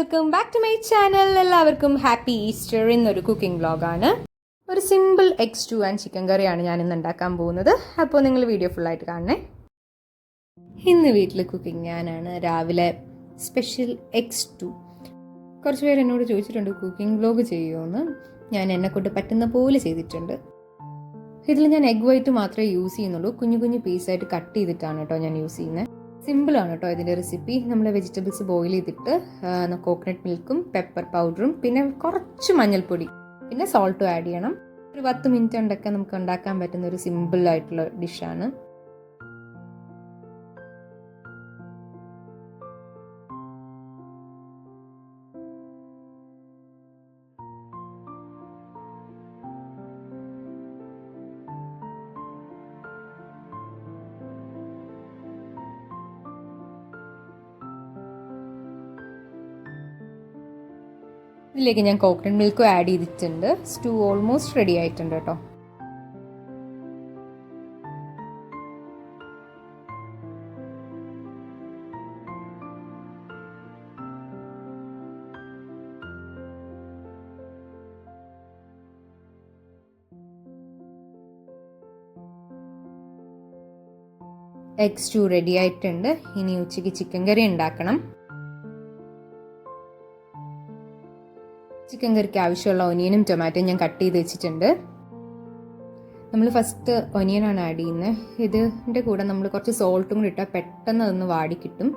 Welcome back to my channel. എല്ലാവർക്കും happy Easter. ഇന്നൊരു cooking വ്ളോഗാണ്. ഒരു simple egg stew and chicken കറിയാണ് ഞാൻ ഇന്ന് ഉണ്ടാക്കാൻ പോകുന്നത്. അപ്പോൾ നിങ്ങൾ വീഡിയോ ഫുള്ളായിട്ട് കാണണേ. ഇന്ന് വീട്ടിൽ കുക്കിംഗ് ഞാനാണ്. രാവിലെ സ്പെഷ്യൽ എഗ് സ്റ്റൂ. കുറച്ച് പേര് എന്നോട് ചോദിച്ചിട്ടുണ്ട് കുക്കിംഗ് വ്ളോഗ് ചെയ്യുമോയെന്ന്. ഞാൻ എന്നെക്കൊണ്ട് പറ്റുന്ന പോലെ ചെയ്തിട്ടുണ്ട്. ഇതിൽ ഞാൻ എഗ് വൈറ്റ് മാത്രമേ യൂസ് ചെയ്യുന്നുള്ളൂ. കുഞ്ഞു കുഞ്ഞു പീസായിട്ട് കട്ട് ചെയ്തിട്ടാണ് കേട്ടോ ഞാൻ യൂസ് ചെയ്യുന്നത്. സിമ്പിളാണ് കേട്ടോ ഇതിൻ്റെ റെസിപ്പി. നമ്മൾ വെജിറ്റബിൾസ് ബോയിൽ ചെയ്തിട്ട് കോക്കനട്ട് മിൽക്കും പെപ്പർ പൗഡറും പിന്നെ കുറച്ച് മഞ്ഞൾപ്പൊടി പിന്നെ സോൾട്ടും ആഡ് ചെയ്യണം. ഒരു 10 മിനിറ്റ് കൊണ്ടൊക്കെ നമുക്ക് ഉണ്ടാക്കാൻ പറ്റുന്ന ഒരു സിമ്പിൾ ആയിട്ടുള്ള ഡിഷാണ്. ഇതിലേക്ക് ഞാൻ കോക്കനട്ട് മിൽക്കും ആഡ് ചെയ്തിട്ടുണ്ട്. സ്റ്റൂ ഓൾമോസ്റ്റ് റെഡി ആയിട്ടുണ്ട് കേട്ടോ. എഗ് സ്റ്റൂ റെഡി ആയിട്ടുണ്ട്. ഇനി ഉച്ചയ്ക്ക് ചിക്കൻ കറി ഉണ്ടാക്കണം. ചിക്കൻ കറിക്ക് ആവശ്യമുള്ള ഒനിയനും ടൊമാറ്റോയും ഞാൻ കട്ട് ചെയ്ത് വെച്ചിട്ടുണ്ട്. നമ്മൾ ഫസ്റ്റ് ഒനിയനാണ് ആഡ് ചെയ്യുന്നത്. ഇതിൻ്റെ കൂടെ നമ്മൾ കുറച്ച് സോൾട്ടും കൂടി ഇട്ടാൽ പെട്ടെന്ന് അതൊന്ന് വാടി കിട്ടും.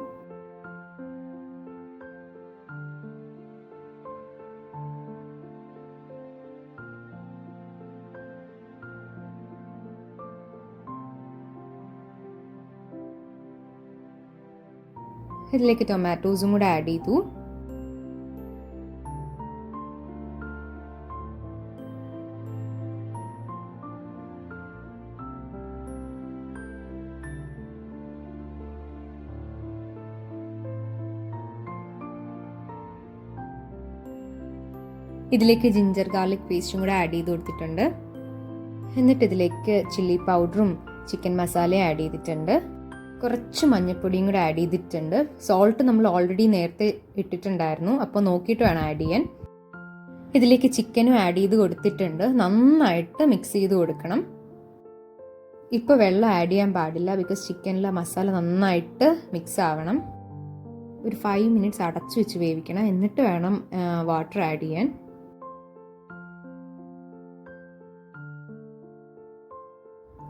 ഇതിലേക്ക് ടൊമാറ്റോസും കൂടെ ആഡ് ചെയ്തു. ഇതിലേക്ക് ജിഞ്ചർ ഗാർലിക് പേസ്റ്റും കൂടെ ആഡ് ചെയ്ത് കൊടുത്തിട്ടുണ്ട്. എന്നിട്ട് ഇതിലേക്ക് ചില്ലി പൗഡറും ചിക്കൻ മസാലയും ആഡ് ചെയ്തിട്ടുണ്ട്. കുറച്ച് മഞ്ഞൾപ്പൊടിയും കൂടെ ആഡ് ചെയ്തിട്ടുണ്ട്. സോൾട്ട് നമ്മൾ ഓൾറെഡി നേരത്തെ ഇട്ടിട്ടുണ്ടായിരുന്നു, അപ്പോൾ നോക്കിയിട്ട് വേണം ആഡ് ചെയ്യാൻ. ഇതിലേക്ക് ചിക്കനും ആഡ് ചെയ്ത് കൊടുത്തിട്ടുണ്ട്. നന്നായിട്ട് മിക്സ് ചെയ്ത് കൊടുക്കണം. ഇപ്പോൾ വെള്ളം ആഡ് ചെയ്യാൻ പാടില്ല, ബിക്കോസ് ചിക്കനിലെ മസാല നന്നായിട്ട് മിക്സ് ആവണം. ഒരു 5 മിനിറ്റ്സ് അടച്ചു വെച്ച് വേവിക്കണം. എന്നിട്ട് വേണം വാട്ടർ ആഡ് ചെയ്യാൻ.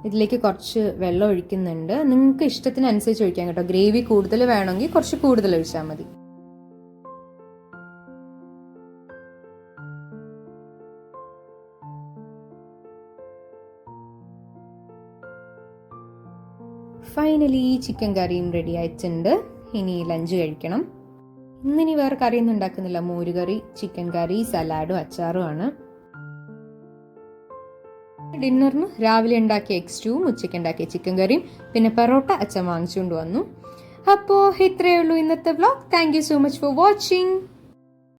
ഇതിലേക്ക് കുറച്ച് വെള്ളം ഒഴിക്കുന്നുണ്ട്. നിങ്ങൾക്ക് ഇഷ്ടത്തിനനുസരിച്ച് ഒഴിക്കാം കേട്ടോ. ഗ്രേവി കൂടുതൽ വേണമെങ്കിൽ കുറച്ച് കൂടുതൽ ഒഴിച്ചാൽ മതി. ഫൈനലി ചിക്കൻ കറിയും റെഡി ആയിട്ടുണ്ട്. ഇനി ലഞ്ച് കഴിക്കണം. ഇന്നിനി വേറെ കറിയൊന്നും ഉണ്ടാക്കുന്നില്ല. മോരുകറി, ചിക്കൻ കറി, സലാഡും അച്ചാറും ആണ്. ഡിന്നറിന് രാവിലെ ഉണ്ടാക്കിയ എഗ് സ്റ്റൂവും ഉച്ചയ്ക്ക് ഉണ്ടാക്കിയ ചിക്കൻ കറിയും പിന്നെ പെറോട്ട അച്ഛൻ വാങ്ങിച്ചുകൊണ്ട് വന്നു. അപ്പോൾ ഇത്രയേ ഉള്ളൂ ഇന്നത്തെ vlog. Thank you so much for watching.